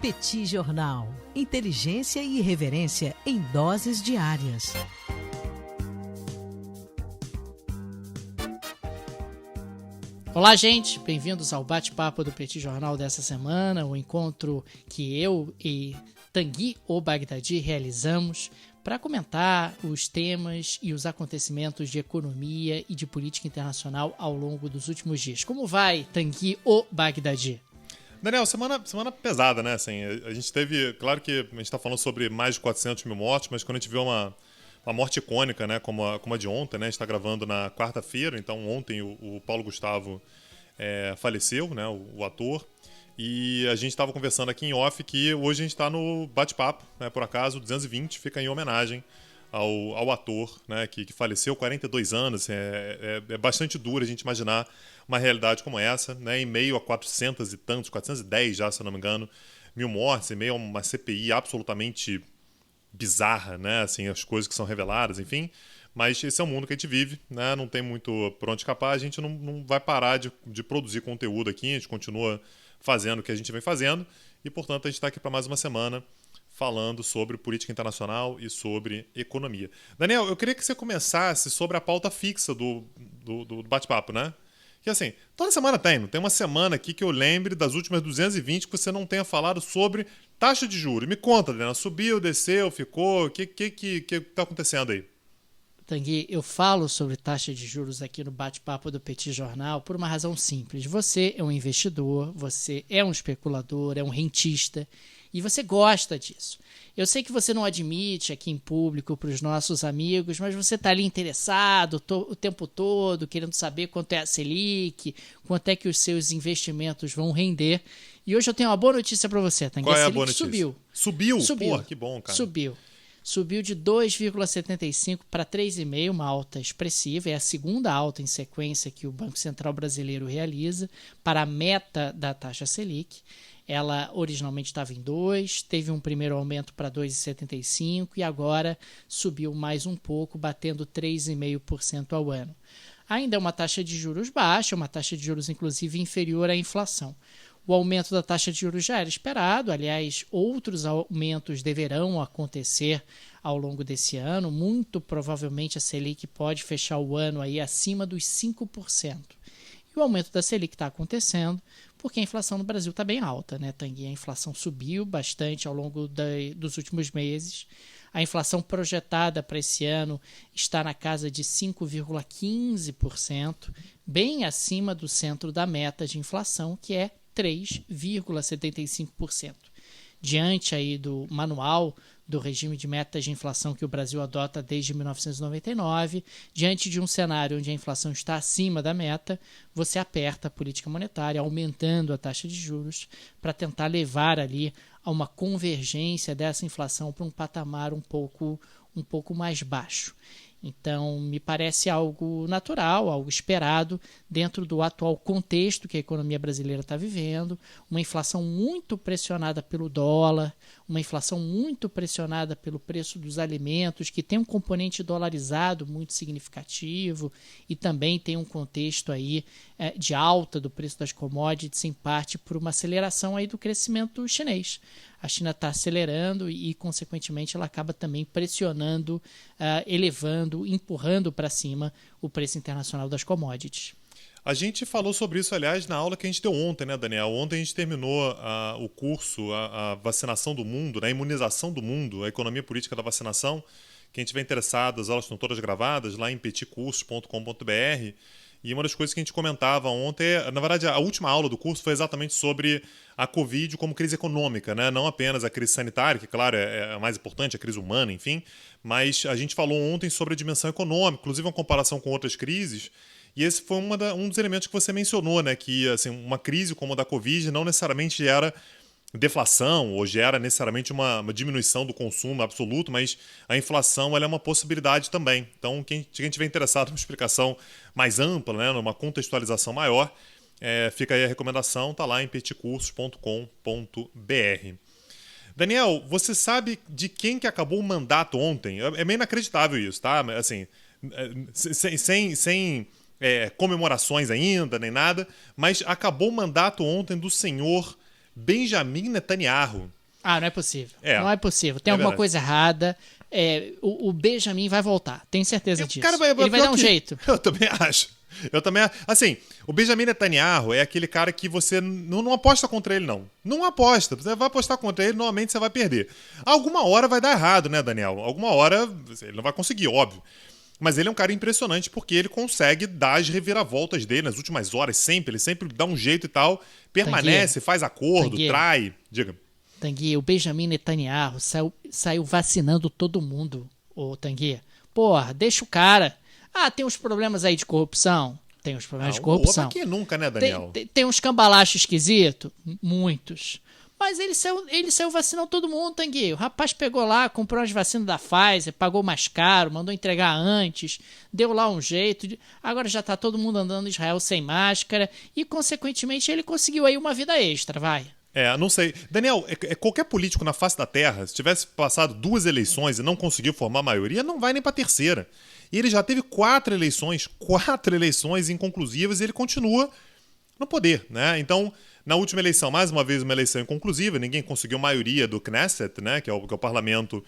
Petit Jornal. Inteligência e irreverência em doses diárias. Olá, gente! Bem-vindos ao bate-papo do Petit Jornal dessa semana, o encontro que eu e Tanguy O Bagdadi realizamos para comentar os temas e os acontecimentos de economia e de política internacional ao longo dos últimos dias. Como vai, Tanguy O Bagdadi? Daniel, semana pesada, né? Assim, a gente teve, claro que a gente está falando sobre mais de 400 mil mortes, mas quando a gente vê uma morte icônica, né, como a de ontem, né? A gente está gravando na quarta-feira, então ontem o Paulo Gustavo faleceu, né, o ator. E a gente estava conversando aqui em off que hoje a gente está no bate-papo, né, por acaso, 220, fica em homenagem ao ator, né, que faleceu, 42 anos. É bastante duro a gente imaginar uma realidade como essa, né, em meio a 410 já, se eu não me engano, mil mortes, em meio a uma CPI absolutamente bizarra, né, assim, as coisas que são reveladas, enfim. Mas esse é o mundo que a gente vive, né, não tem muito por onde escapar, a gente não vai parar de produzir conteúdo aqui, a gente continua fazendo o que a gente vem fazendo e, portanto, a gente está aqui para mais uma semana falando sobre política internacional e sobre economia. Daniel, eu queria que você começasse sobre a pauta fixa do bate-papo, né? Que assim, toda semana tem uma semana aqui que eu lembre das últimas 220 que você não tenha falado sobre taxa de juros. Me conta, Daniel, subiu, desceu, ficou, o que está acontecendo aí? Tanguy, eu falo sobre taxa de juros aqui no bate-papo do Petit Jornal por uma razão simples. Você é um investidor, você é um especulador, é um rentista e você gosta disso. Eu sei que você não admite aqui em público para os nossos amigos, mas você está ali interessado o tempo todo, querendo saber quanto é a Selic, quanto é que os seus investimentos vão render. E hoje eu tenho uma boa notícia para você, Tanguy. Qual é a Selic boa notícia? Subiu? Porra, que bom, cara. Subiu de 2,75 para 3,5, uma alta expressiva. É a segunda alta em sequência que o Banco Central Brasileiro realiza para a meta da taxa Selic. Ela originalmente estava em 2, teve um primeiro aumento para 2,75 e agora subiu mais um pouco, batendo 3,5% ao ano. Ainda é uma taxa de juros baixa, uma taxa de juros inclusive inferior à inflação. O aumento da taxa de juros já era esperado, aliás, outros aumentos deverão acontecer ao longo desse ano. Muito provavelmente a Selic pode fechar o ano aí acima dos 5%. E o aumento da Selic está acontecendo porque a inflação no Brasil está bem alta, né, Tanguy? A inflação subiu bastante ao longo dos últimos meses. A inflação projetada para esse ano está na casa de 5,15%, bem acima do centro da meta de inflação, que é 3,75%. Diante aí do manual do regime de metas de inflação que o Brasil adota desde 1999, diante de um cenário onde a inflação está acima da meta, você aperta a política monetária, aumentando a taxa de juros para tentar levar ali a uma convergência dessa inflação para um patamar um pouco mais baixo. Então, me parece algo natural, algo esperado dentro do atual contexto que a economia brasileira está vivendo, uma inflação muito pressionada pelo dólar, uma inflação muito pressionada pelo preço dos alimentos, que tem um componente dolarizado muito significativo e também tem um contexto aí de alta do preço das commodities, em parte por uma aceleração aí do crescimento chinês. A China está acelerando e, consequentemente, ela acaba também pressionando, elevando, empurrando para cima o preço internacional das commodities. A gente falou sobre isso, aliás, na aula que a gente deu ontem, né, Daniel? Ontem a gente terminou o curso, a vacinação do mundo, né, a imunização do mundo, a economia política da vacinação. Quem tiver interessado, as aulas estão todas gravadas lá em petitcursos.com.br. E uma das coisas que a gente comentava ontem, na verdade, a última aula do curso foi exatamente sobre a Covid como crise econômica, né? Não apenas a crise sanitária, que, claro, é a mais importante, a crise humana, enfim, mas a gente falou ontem sobre a dimensão econômica, inclusive uma comparação com outras crises, e esse foi um dos elementos que você mencionou, né? Que assim, uma crise como a da Covid não necessariamente gera deflação ou gera necessariamente uma diminuição do consumo absoluto, mas a inflação ela é uma possibilidade também. Então, quem estiver interessado numa explicação mais ampla, né, numa contextualização maior, fica aí a recomendação, está lá em petitcursos.com.br. Daniel, você sabe de quem que acabou o mandato ontem? É meio inacreditável isso, tá? Assim, sem comemorações ainda, nem nada, mas acabou o mandato ontem do senhor Benjamin Netanyahu. Ah, não é possível. É. Não é possível. Tem alguma coisa errada. O Benjamin vai voltar. Tenho certeza disso. Cara, ele vai dar um jeito. Eu também acho. Assim, o Benjamin Netanyahu é aquele cara que você não aposta contra ele, não. Não aposta. Você vai apostar contra ele, normalmente você vai perder. Alguma hora vai dar errado, né, Daniel? Alguma hora ele não vai conseguir, óbvio. Mas ele é um cara impressionante porque ele consegue dar as reviravoltas dele nas últimas horas, sempre. Ele sempre dá um jeito e tal. Permanece, faz acordo, trai. Diga. Tanguy, o Benjamin Netanyahu saiu vacinando todo mundo, ô Tanguy. Porra, deixa o cara. Ah, tem uns problemas aí de corrupção? Tem uns problemas de corrupção. Aqui nunca, né, Daniel? Tem uns cambalachos esquisitos? Muitos. Mas ele saiu vacinando todo mundo, Tanguy. O rapaz pegou lá, comprou as vacinas da Pfizer, pagou mais caro, mandou entregar antes, deu lá um jeito. Agora já tá todo mundo andando em Israel sem máscara e, consequentemente, ele conseguiu aí uma vida extra, vai. Não sei. Daniel, qualquer político na face da Terra, se tivesse passado 2 eleições e não conseguiu formar maioria, não vai nem pra terceira. E ele já teve 4 eleições inconclusivas e ele continua no poder, né? Então, na última eleição, mais uma vez uma eleição inconclusiva, ninguém conseguiu maioria do Knesset, né? Que é o parlamento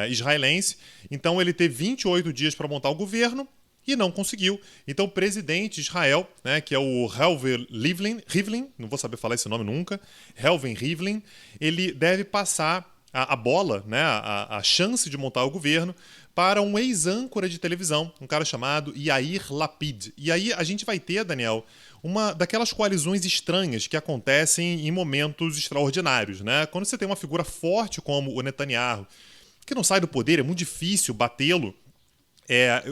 israelense. Então, ele teve 28 dias para montar o governo e não conseguiu. Então, o presidente de Israel, né, que é o Reuven Rivlin, não vou saber falar esse nome nunca, Reuven Rivlin, ele deve passar a bola, né, a chance de montar o governo para um ex-âncora de televisão, um cara chamado Yair Lapid. E aí a gente vai ter, Daniel, uma daquelas coalizões estranhas que acontecem em momentos extraordinários, né? Quando você tem uma figura forte como o Netanyahu, que não sai do poder, é muito difícil batê-lo.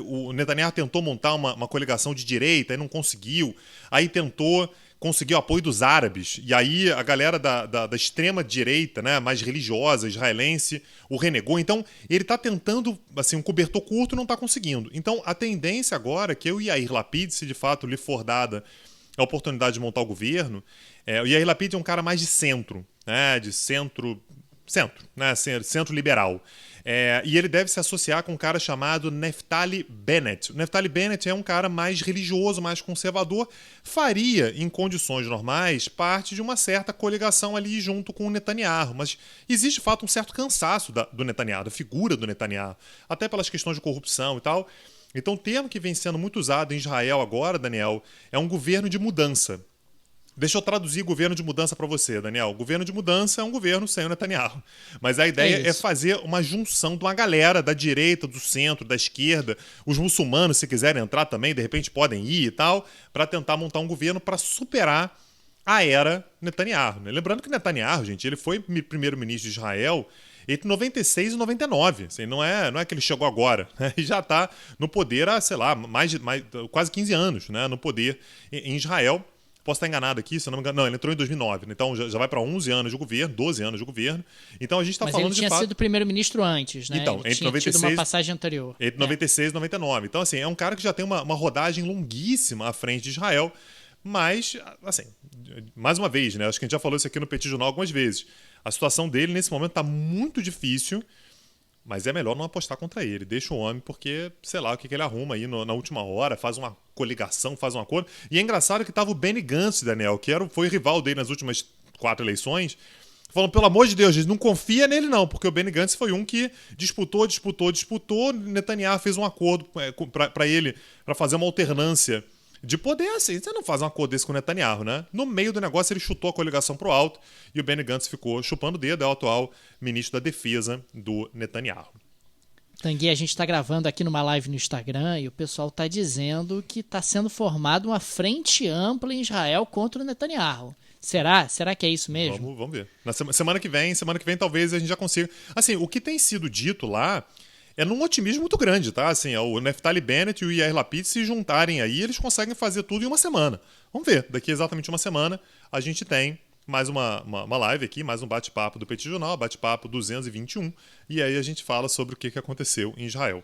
O Netanyahu tentou montar uma coligação de direita e não conseguiu. Aí conseguiu apoio dos árabes. E aí a galera da extrema direita, né, mais religiosa, israelense, o renegou. Então ele está tentando assim, um cobertor curto e não está conseguindo. Então a tendência agora é que o Yair Lapid, se de fato lhe for dada a oportunidade de montar o governo, o Yair Lapid é um cara mais de centro, né, de centro, né, centro liberal. E ele deve se associar com um cara chamado Naftali Bennett. O Naftali Bennett é um cara mais religioso, mais conservador, faria, em condições normais, parte de uma certa coligação ali junto com o Netanyahu. Mas existe, de fato, um certo cansaço do Netanyahu, da figura do Netanyahu, até pelas questões de corrupção e tal. Então, o termo que vem sendo muito usado em Israel agora, Daniel, é um governo de mudança. Deixa eu traduzir governo de mudança para você, Daniel. Governo de mudança é um governo sem o Netanyahu. Mas a ideia é fazer uma junção de uma galera da direita, do centro, da esquerda. Os muçulmanos, se quiserem entrar também, de repente podem ir e tal, para tentar montar um governo para superar a era Netanyahu. Lembrando que Netanyahu, gente, ele foi primeiro-ministro de Israel entre 96 e 99. Assim, não é que ele chegou agora. Né? E já está no poder há, sei lá, quase 15 anos, né, no poder em Israel. Posso estar enganado aqui, se eu não me engano. Não, ele entrou em 2009, então já vai para 11 anos de governo, 12 anos de governo. Então a gente está falando de fato... Mas ele tinha sido primeiro-ministro antes, né? Então, ele tinha tido uma passagem anterior. Entre 96 e 99. Então, assim, é um cara que já tem uma rodagem longuíssima à frente de Israel, mas, assim, mais uma vez, né? Acho que a gente já falou isso aqui no Petit Jornal algumas vezes. A situação dele, nesse momento, está muito difícil, mas é melhor não apostar contra ele. Deixa o homem, porque, sei lá, o que ele arruma aí na última hora, faz uma coligação, faz um acordo. E é engraçado que tava o Benny Gantz, Daniel, que foi rival dele nas últimas 4 eleições, falando, pelo amor de Deus, gente, não confia nele não, porque o Benny Gantz foi um que disputou, Netanyahu fez um acordo para ele, para fazer uma alternância de poder, assim, você não faz um acordo desse com o Netanyahu, né? No meio do negócio ele chutou a coligação pro alto e o Benny Gantz ficou chupando o dedo, é o atual ministro da defesa do Netanyahu. Tanguy, a gente está gravando aqui numa live no Instagram e o pessoal está dizendo que está sendo formada uma frente ampla em Israel contra o Netanyahu. Será? Será que é isso mesmo? Vamos ver. Na semana que vem talvez a gente já consiga. Assim, o que tem sido dito lá é num otimismo muito grande, tá? Assim, o Naftali Bennett e o Yair Lapid se juntarem aí, eles conseguem fazer tudo em uma semana. Vamos ver. Daqui a exatamente uma semana a gente tem mais uma live aqui, mais um bate-papo do Petit Jornal, bate-papo 221, e aí a gente fala sobre o que aconteceu em Israel.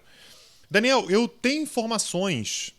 Daniel, eu tenho informações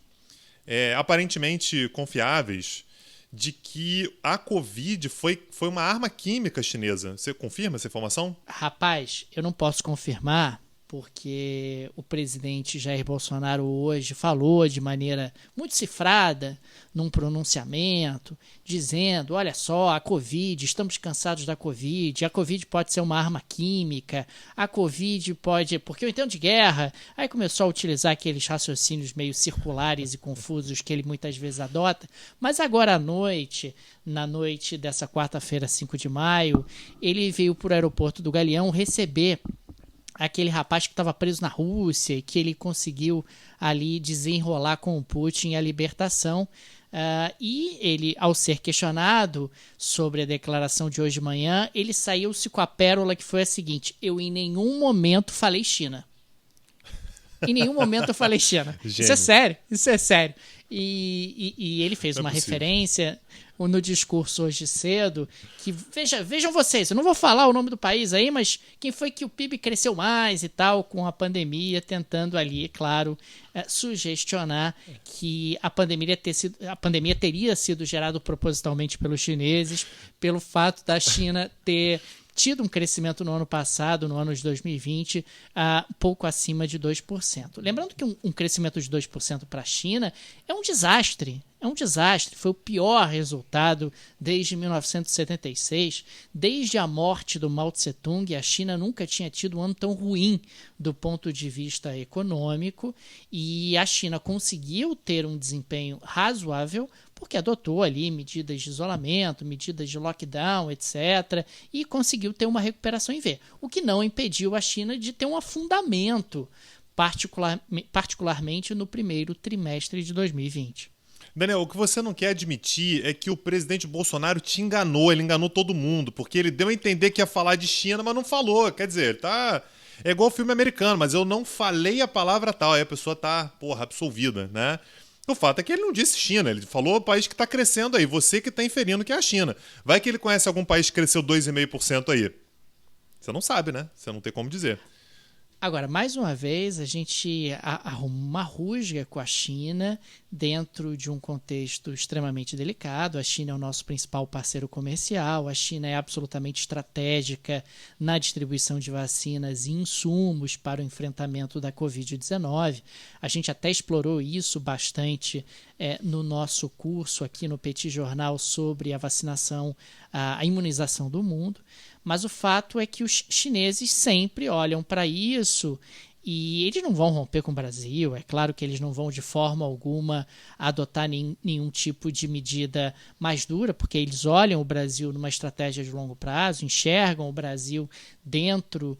aparentemente confiáveis de que a Covid foi uma arma química chinesa. Você confirma essa informação? Rapaz, eu não posso confirmar porque o presidente Jair Bolsonaro hoje falou de maneira muito cifrada, num pronunciamento, dizendo, olha só, a Covid, estamos cansados da Covid, a Covid pode ser uma arma química, a Covid pode... porque eu entendo de guerra. Aí começou a utilizar aqueles raciocínios meio circulares e confusos que ele muitas vezes adota, mas agora à noite, na noite dessa quarta-feira, 5 de maio, ele veio para o aeroporto do Galeão receber aquele rapaz que estava preso na Rússia e que ele conseguiu ali desenrolar com o Putin a libertação. E ele, ao ser questionado sobre a declaração de hoje de manhã, ele saiu-se com a pérola que foi a seguinte: eu em nenhum momento falei China. Em nenhum momento eu falei China. Isso é sério, isso é sério. E ele fez uma referência no discurso hoje cedo, que vejam vocês, eu não vou falar o nome do país aí, mas quem foi que o PIB cresceu mais e tal com a pandemia, tentando ali, claro, sugestionar que a pandemia teria sido gerada propositalmente pelos chineses, pelo fato da China ter tido um crescimento no ano passado, no ano de 2020, pouco acima de 2%. Lembrando que um crescimento de 2% para a China é um desastre. É um desastre. Foi o pior resultado desde 1976. Desde a morte do Mao Tse-tung, a China nunca tinha tido um ano tão ruim do ponto de vista econômico, e a China conseguiu ter um desempenho razoável porque adotou ali medidas de isolamento, medidas de lockdown, etc., e conseguiu ter uma recuperação em V. O que não impediu a China de ter um afundamento, particularmente no primeiro trimestre de 2020. Daniel, o que você não quer admitir é que o presidente Bolsonaro te enganou, ele enganou todo mundo, porque ele deu a entender que ia falar de China, mas não falou. Quer dizer, ele tá... É igual filme americano, mas eu não falei a palavra tal, aí a pessoa tá, absolvida, né? O fato é que ele não disse China, ele falou o país que está crescendo aí, você que está inferindo que é a China. Vai que ele conhece algum país que cresceu 2,5% aí. Você não sabe, né? Você não tem como dizer. Agora, mais uma vez, a gente arruma uma rusga com a China dentro de um contexto extremamente delicado. A China é o nosso principal parceiro comercial, a China é absolutamente estratégica na distribuição de vacinas e insumos para o enfrentamento da Covid-19. A gente até explorou isso bastante no nosso curso aqui no Petit Jornal sobre a vacinação, a imunização do mundo. Mas o fato é que os chineses sempre olham para isso e eles não vão romper com o Brasil. É claro que eles não vão de forma alguma adotar nenhum tipo de medida mais dura, porque eles olham o Brasil numa estratégia de longo prazo, enxergam o Brasil dentro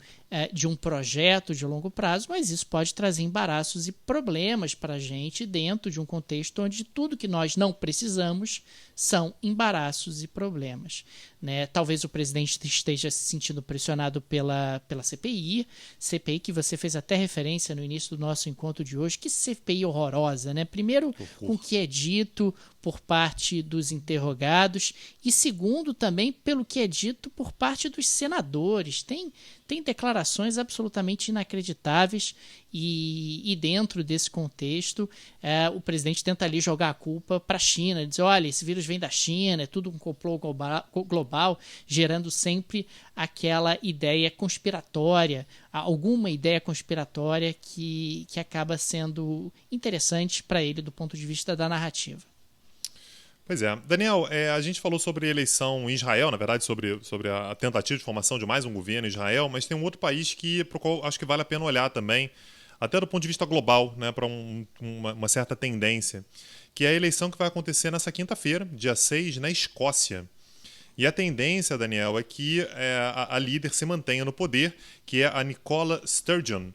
de um projeto de longo prazo, mas isso pode trazer embaraços e problemas para a gente dentro de um contexto onde tudo que nós não precisamos são embaraços e problemas, né? Talvez o presidente esteja se sentindo pressionado pela CPI que você fez até referência no início do nosso encontro de hoje. Que CPI horrorosa, né? Primeiro, com o que é dito por parte dos interrogados e segundo também pelo que é dito por parte dos senadores. Tem declarações absolutamente inacreditáveis e dentro desse contexto o presidente tenta ali jogar a culpa para a China, dizer, olha, esse vírus vem da China, é tudo um complô global, gerando sempre aquela ideia conspiratória, alguma ideia conspiratória que acaba sendo interessante para ele do ponto de vista da narrativa. Pois é. Daniel, a gente falou sobre a eleição em Israel, na verdade, sobre a tentativa de formação de mais um governo em Israel, mas tem um outro país para o qual acho que vale a pena olhar também, até do ponto de vista global, né, para uma certa tendência, que é a eleição que vai acontecer nessa quinta-feira, dia 6, na Escócia. E a tendência, Daniel, é que a líder se mantenha no poder, que é a Nicola Sturgeon.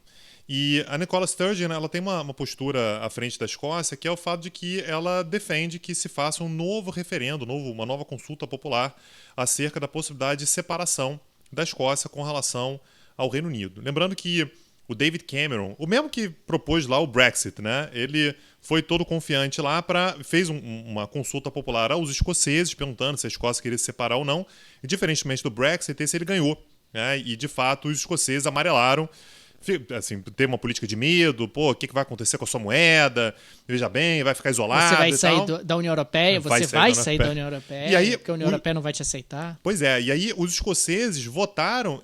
E a Nicola Sturgeon, ela tem uma postura à frente da Escócia, que é o fato de que ela defende que se faça um novo referendo, uma nova consulta popular acerca da possibilidade de separação da Escócia com relação ao Reino Unido. Lembrando que o David Cameron, o mesmo que propôs lá o Brexit, né? Ele foi todo confiante lá, fez uma consulta popular aos escoceses, perguntando se a Escócia queria se separar ou não. E diferentemente do Brexit, esse ele ganhou, né? E de fato os escoceses amarelaram. Assim, ter uma política de medo, o que vai acontecer com a sua moeda, veja bem, vai ficar isolado. Você vai sair da União Europeia, você vai sair da União Europeia, e aí, porque a União Europeia não vai te aceitar. Pois é, e aí os escoceses votaram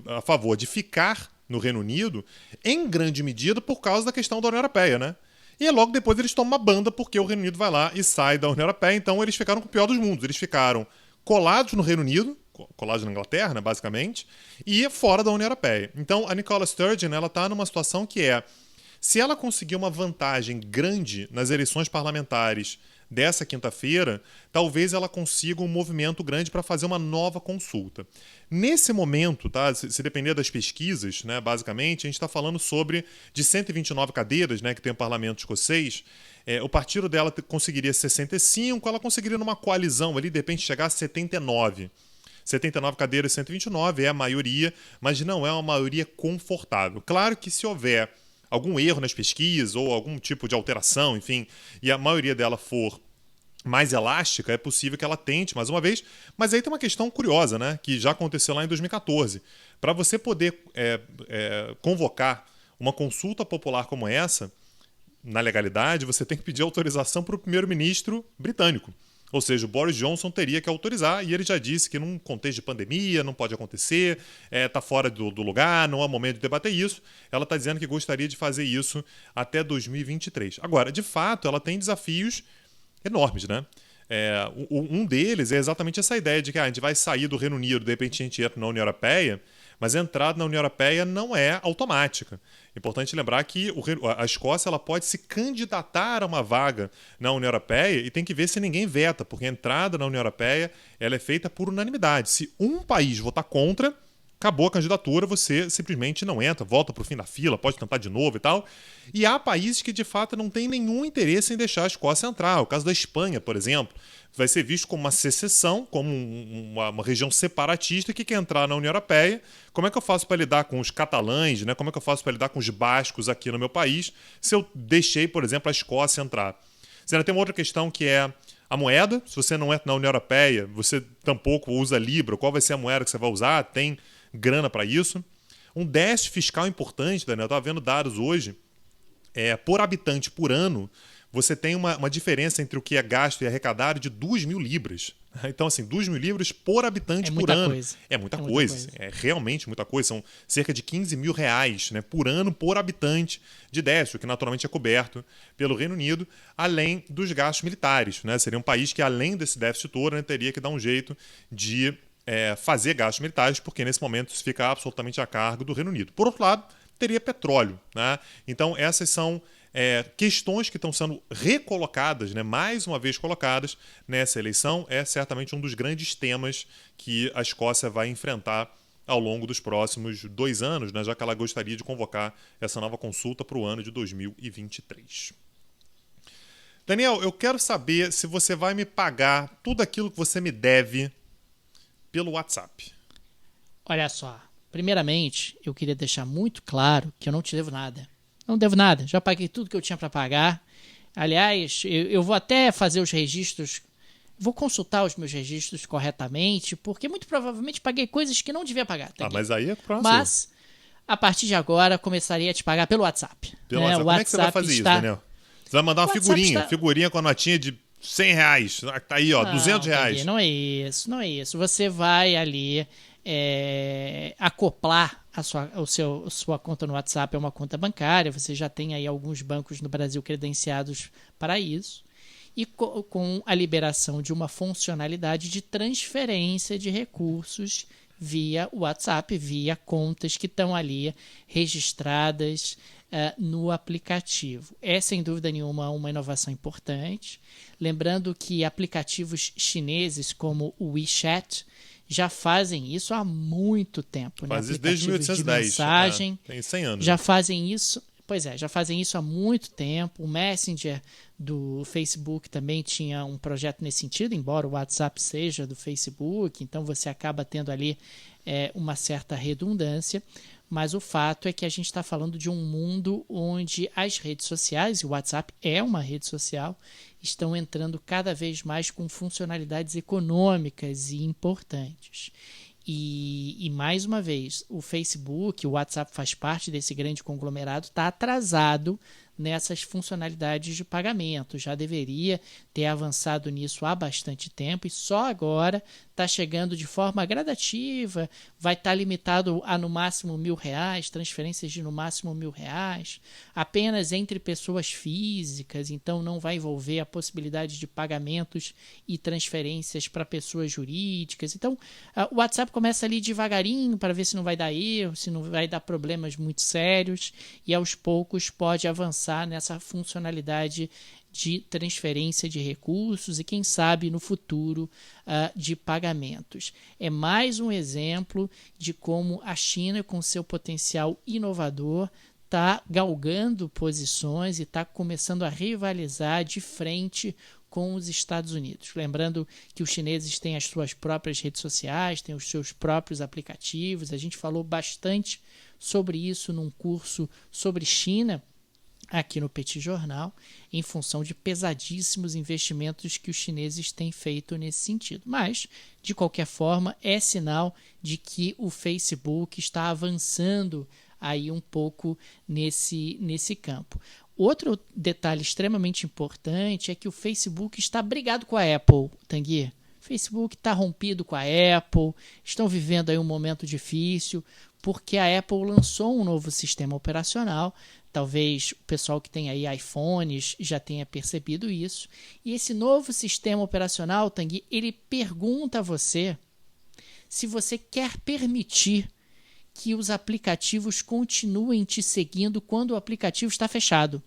a favor de ficar no Reino Unido, em grande medida por causa da questão da União Europeia, né? E logo depois eles tomam uma banda porque o Reino Unido vai lá e sai da União Europeia, então eles ficaram com o pior dos mundos. Eles ficaram colados no Reino Unido, colados na Inglaterra, né, basicamente, e fora da União Europeia. Então a Nicola Sturgeon, ela está numa situação que se ela conseguir uma vantagem grande nas eleições parlamentares dessa quinta-feira, talvez ela consiga um movimento grande para fazer uma nova consulta. Nesse momento, tá, se depender das pesquisas, né, basicamente, a gente está falando de 129 cadeiras, né, que tem o parlamento escocês. O partido dela conseguiria 65, ela conseguiria numa coalizão ali, de repente chegar a 79. 79 cadeiras, 129 é a maioria, mas não é uma maioria confortável. Claro que se houver algum erro nas pesquisas ou algum tipo de alteração, enfim, e a maioria dela for mais elástica, é possível que ela tente mais uma vez. Mas aí tem uma questão curiosa, né, que já aconteceu lá em 2014. Para você poder convocar uma consulta popular como essa, na legalidade, você tem que pedir autorização para o primeiro-ministro britânico. Ou seja, o Boris Johnson teria que autorizar, e ele já disse que num contexto de pandemia não pode acontecer, está fora do lugar, não é momento de debater isso. Ela está dizendo que gostaria de fazer isso até 2023. Agora, de fato, ela tem desafios enormes, né? Um deles é exatamente essa ideia de que a gente vai sair do Reino Unido, de repente a gente entra na União Europeia, mas a entrada na União Europeia não é automática. É importante lembrar que a Escócia ela pode se candidatar a uma vaga na União Europeia e tem que ver se ninguém veta, porque a entrada na União Europeia ela é feita por unanimidade. Se um país votar contra, acabou a candidatura, você simplesmente não entra, volta para o fim da fila, pode tentar de novo e tal. E há países que, de fato, não têm nenhum interesse em deixar a Escócia entrar. O caso da Espanha, por exemplo, vai ser visto como uma secessão, como uma região separatista que quer entrar na União Europeia. Como é que eu faço para lidar com os catalães, né? Como é que eu faço para lidar com os bascos aqui no meu país se eu deixei, por exemplo, a Escócia entrar? Você ainda tem uma outra questão que é a moeda. Se você não entra na União Europeia, você tampouco usa Libra. Qual vai ser a moeda que você vai usar? Tem grana para isso. Um déficit fiscal importante, Daniel, eu estava vendo dados hoje, por habitante por ano, você tem uma diferença entre o que é gasto e arrecadado de 2.000 libras. Então, assim, 2.000 libras por habitante por ano. É muita coisa. É realmente muita coisa. São cerca de 15 mil reais, né, por ano por habitante de déficit, que naturalmente é coberto pelo Reino Unido, além dos gastos militares, né? Seria um país que, além desse déficit todo, né, teria que dar um jeito de fazer gastos militares, porque nesse momento isso fica absolutamente a cargo do Reino Unido. Por outro lado, teria petróleo, né? Então essas são questões que estão sendo recolocadas, né, mais uma vez colocadas nessa eleição. É certamente um dos grandes temas que a Escócia vai enfrentar ao longo dos próximos 2 anos, né, já que ela gostaria de convocar essa nova consulta para o ano de 2023. Daniel, eu quero saber se você vai me pagar tudo aquilo que você me deve pelo WhatsApp. Olha só, primeiramente, eu queria deixar muito claro que eu não te devo nada. Não devo nada, já paguei tudo que eu tinha para pagar. Aliás, eu vou até fazer os registros, vou consultar os meus registros corretamente, porque muito provavelmente paguei coisas que não devia pagar. Tá, mas aí é próximo. Mas, a partir de agora, começaria a te pagar pelo WhatsApp. Pelo WhatsApp. Como é que você vai fazer isso, Daniel? Você vai mandar uma figurinha com a notinha de R$100. Tá aí, ó, R$200. Não é isso. Você vai ali acoplar a sua conta no WhatsApp a uma conta bancária. Você já tem aí alguns bancos no Brasil credenciados para isso. E com a liberação de uma funcionalidade de transferência de recursos via WhatsApp, via contas que estão ali registradas no aplicativo. É, sem dúvida nenhuma, uma inovação importante. Lembrando que aplicativos chineses como o WeChat já fazem isso há muito tempo. Faz né? isso desde 1810. De mensagem, tem 100 anos. Já fazem isso. Pois é, já fazem isso há muito tempo. O Messenger do Facebook também tinha um projeto nesse sentido, embora o WhatsApp seja do Facebook, então você acaba tendo ali uma certa redundância. Mas o fato é que a gente está falando de um mundo onde as redes sociais, e o WhatsApp é uma rede social, estão entrando cada vez mais com funcionalidades econômicas e importantes. E mais uma vez, o Facebook, o WhatsApp faz parte desse grande conglomerado, está atrasado nessas funcionalidades de pagamento. Já deveria ter avançado nisso há bastante tempo e só agora está chegando de forma gradativa, vai estar limitado a no máximo R$1.000, transferências de no máximo R$1.000, apenas entre pessoas físicas, então não vai envolver a possibilidade de pagamentos e transferências para pessoas jurídicas. Então, o WhatsApp começa ali devagarinho para ver se não vai dar erro, se não vai dar problemas muito sérios, e aos poucos pode avançar nessa funcionalidade de transferência de recursos e, quem sabe, no futuro, de pagamentos. É mais um exemplo de como a China, com seu potencial inovador, está galgando posições e está começando a rivalizar de frente com os Estados Unidos. Lembrando que os chineses têm as suas próprias redes sociais, têm os seus próprios aplicativos. A gente falou bastante sobre isso num curso sobre China, aqui no Petit Jornal, em função de pesadíssimos investimentos que os chineses têm feito nesse sentido. Mas, de qualquer forma, é sinal de que o Facebook está avançando aí um pouco nesse campo. Outro detalhe extremamente importante é que o Facebook está brigado com a Apple, Tanguy. O Facebook está rompido com a Apple, estão vivendo aí um momento difícil, porque a Apple lançou um novo sistema operacional. Talvez o pessoal que tem aí iPhones já tenha percebido isso. E esse novo sistema operacional, Tanguy, ele pergunta a você se você quer permitir que os aplicativos continuem te seguindo quando o aplicativo está fechado.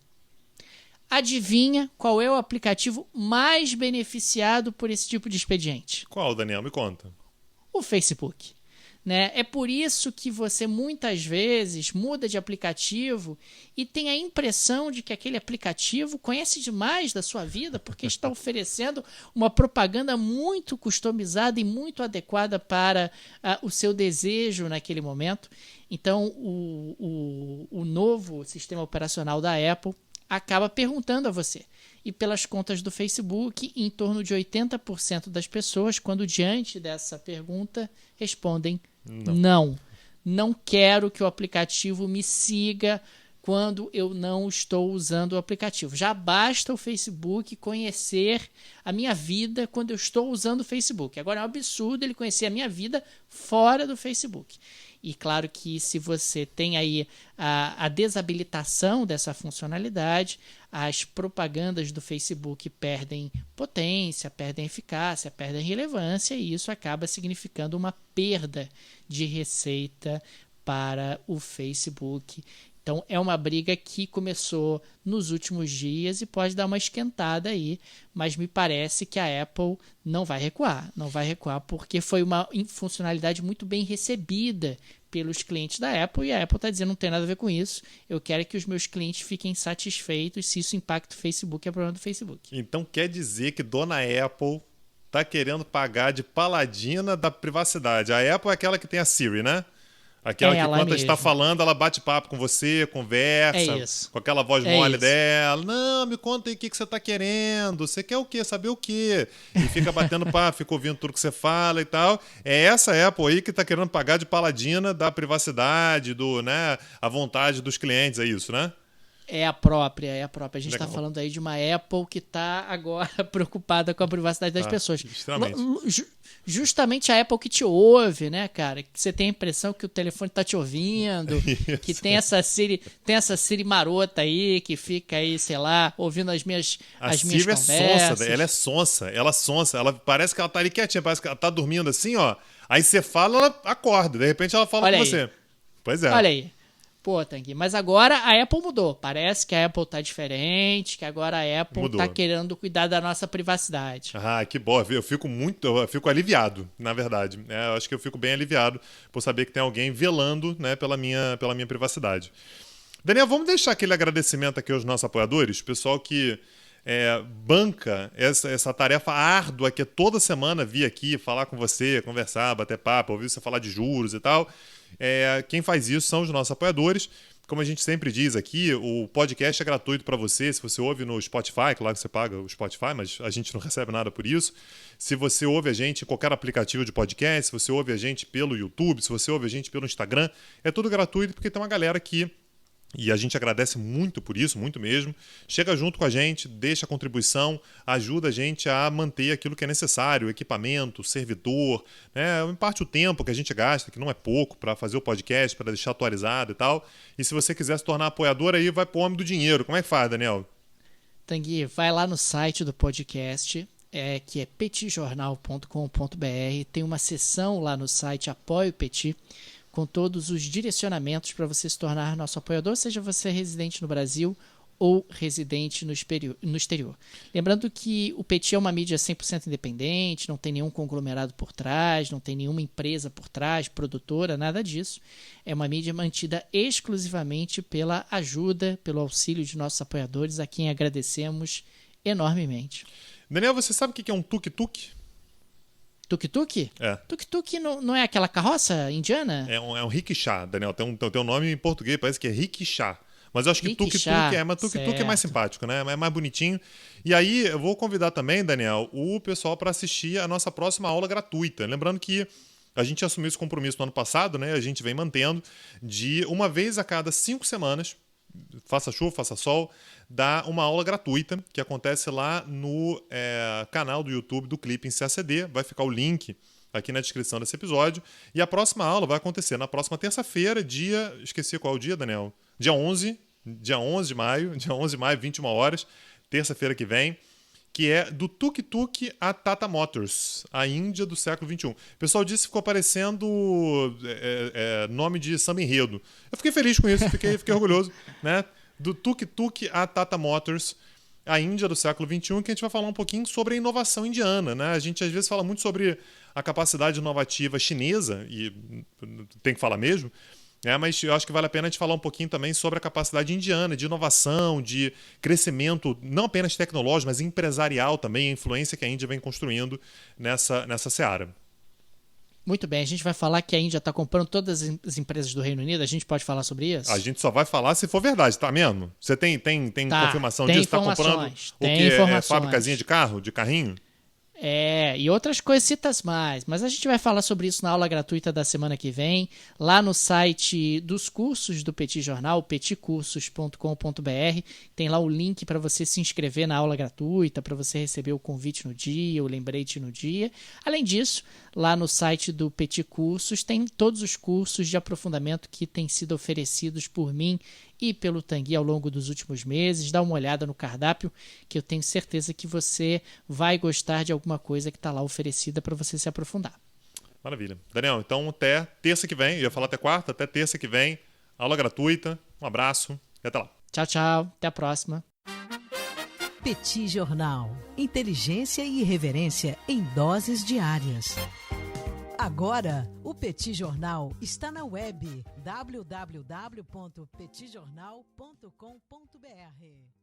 Adivinha qual é o aplicativo mais beneficiado por esse tipo de expediente? Qual, Daniel? Me conta. O Facebook. Né? É por isso que você muitas vezes muda de aplicativo e tem a impressão de que aquele aplicativo conhece demais da sua vida, porque está oferecendo uma propaganda muito customizada e muito adequada para o seu desejo naquele momento. Então, o novo sistema operacional da Apple acaba perguntando a você. E pelas contas do Facebook, em torno de 80% das pessoas, quando diante dessa pergunta, respondem não. Não quero que o aplicativo me siga quando eu não estou usando o aplicativo. Já basta o Facebook conhecer a minha vida quando eu estou usando o Facebook. Agora é um absurdo ele conhecer a minha vida fora do Facebook. E claro que se você tem aí a desabilitação dessa funcionalidade, as propagandas do Facebook perdem potência, perdem eficácia, perdem relevância, e isso acaba significando uma perda de receita para o Facebook. Então, é uma briga que começou nos últimos dias e pode dar uma esquentada aí, mas me parece que a Apple não vai recuar. Não vai recuar porque foi uma funcionalidade muito bem recebida pelos clientes da Apple, e a Apple está dizendo não tem nada a ver com isso, eu quero que os meus clientes fiquem satisfeitos. Se isso impacta o Facebook, é problema do Facebook. Então quer dizer que dona Apple está querendo pagar de paladina da privacidade. A Apple é aquela que tem a Siri, né? Aquela que enquanto está falando, ela bate papo com você, conversa, com aquela voz mole dela. Não, me conta aí o que você está querendo. Você quer o quê? Saber o quê? E fica batendo papo, fica ouvindo tudo que você fala e tal. É essa Apple aí que está querendo pagar de paladina da privacidade, né, a vontade dos clientes, é isso, né? É a própria. A gente está falando aí de uma Apple que está agora preocupada com a privacidade das pessoas. Justamente a Apple que te ouve, né, cara? Que você tem a impressão que o telefone está te ouvindo, que tem essa Siri marota aí, que fica aí, sei lá, ouvindo as minhas conversas. Ela é sonsa, ela parece que ela tá ali quietinha, parece que ela tá dormindo assim, ó. Aí você fala, ela acorda, de repente ela fala com você. Pois é. Olha aí. Pô, Tanguy, mas agora a Apple mudou. Parece que a Apple tá diferente, que agora a Apple tá querendo cuidar da nossa privacidade. Ah, que bom. Eu fico aliviado, na verdade. Eu acho que eu fico bem aliviado por saber que tem alguém velando, né, pela minha privacidade. Daniel, vamos deixar aquele agradecimento aqui aos nossos apoiadores, pessoal que banca essa tarefa árdua que toda semana vir aqui falar com você, conversar, bater papo, ouvir você falar de juros e tal. Quem faz isso são os nossos apoiadores. Como a gente sempre diz aqui, o podcast é gratuito para você. Se você ouve no Spotify, claro que você paga o Spotify, mas a gente não recebe nada por isso. Se você ouve a gente em qualquer aplicativo de podcast, se você ouve a gente pelo YouTube, se você ouve a gente pelo Instagram, é tudo gratuito porque tem uma galera que E a gente agradece muito por isso, muito mesmo. Chega junto com a gente, deixa a contribuição, ajuda a gente a manter aquilo que é necessário, equipamento, servidor, né? Em parte o tempo que a gente gasta, que não é pouco, para fazer o podcast, para deixar atualizado e tal. E se você quiser se tornar apoiador, aí vai pro homem do dinheiro. Como é que faz, Daniel? Tanguy, vai lá no site do podcast, que é petijornal.com.br. Tem uma seção lá no site Apoie o Petit, com todos os direcionamentos para você se tornar nosso apoiador, seja você residente no Brasil ou residente no exterior. Lembrando que o Petit é uma mídia 100% independente, não tem nenhum conglomerado por trás, não tem nenhuma empresa por trás, produtora, nada disso. É uma mídia mantida exclusivamente pela ajuda, pelo auxílio de nossos apoiadores, a quem agradecemos enormemente. Daniel, você sabe o que é um tuk-tuk? Tuk-tuk? É. Tuk-tuk não é aquela carroça indiana? É um rickshaw, Daniel. Tem um nome em português, parece que é rickshaw. Mas eu acho que tuk-tuk mas tuk-tuk é mais simpático, né? É mais bonitinho. E aí, eu vou convidar também, Daniel, o pessoal para assistir a nossa próxima aula gratuita. Lembrando que a gente assumiu esse compromisso no ano passado, né? A gente vem mantendo de uma vez a cada 5 semanas, faça chuva, faça sol, dá uma aula gratuita que acontece lá no canal do YouTube do Clipping CACD. Vai ficar o link aqui na descrição desse episódio. E a próxima aula vai acontecer na próxima terça-feira, esqueci qual é o dia, Daniel? Dia 11 de maio, 21 horas, terça-feira que vem, que é do tuk-tuk a Tata Motors, a Índia do século XXI. O pessoal disse que ficou parecendo nome de samba enredo. Eu fiquei feliz com isso, fiquei orgulhoso, né? Do tuk-tuk a Tata Motors, a Índia do século XXI, que a gente vai falar um pouquinho sobre a inovação indiana, né? A gente às vezes fala muito sobre a capacidade inovativa chinesa, e tem que falar mesmo, mas eu acho que vale a pena a gente falar um pouquinho também sobre a capacidade indiana de inovação, de crescimento, não apenas tecnológico, mas empresarial também, a influência que a Índia vem construindo nessa seara. Muito bem, a gente vai falar que a Índia está comprando todas as empresas do Reino Unido, a gente pode falar sobre isso? A gente só vai falar se for verdade, tá mesmo? Você tem confirmação disso? Está comprando o que é fábricazinha de carro, de carrinho? E outras coisitas mais. Mas a gente vai falar sobre isso na aula gratuita da semana que vem, lá no site dos cursos do Petit Jornal, petcursos.com.br. Tem lá o link para você se inscrever na aula gratuita, para você receber o convite no dia, o lembrete no dia. Além disso, lá no site do Petit Cursos tem todos os cursos de aprofundamento que têm sido oferecidos por mim e pelo Tanguy ao longo dos últimos meses. Dá uma olhada no cardápio, que eu tenho certeza que você vai gostar de alguma coisa que está lá oferecida para você se aprofundar. Maravilha. Daniel, então até terça que vem, eu ia falar até quarta, até terça que vem, aula gratuita, um abraço e até lá. Tchau, tchau. Até a próxima. Petit Jornal. Inteligência e irreverência em doses diárias. Agora, o Petit Jornal está na web www.petijornal.com.br.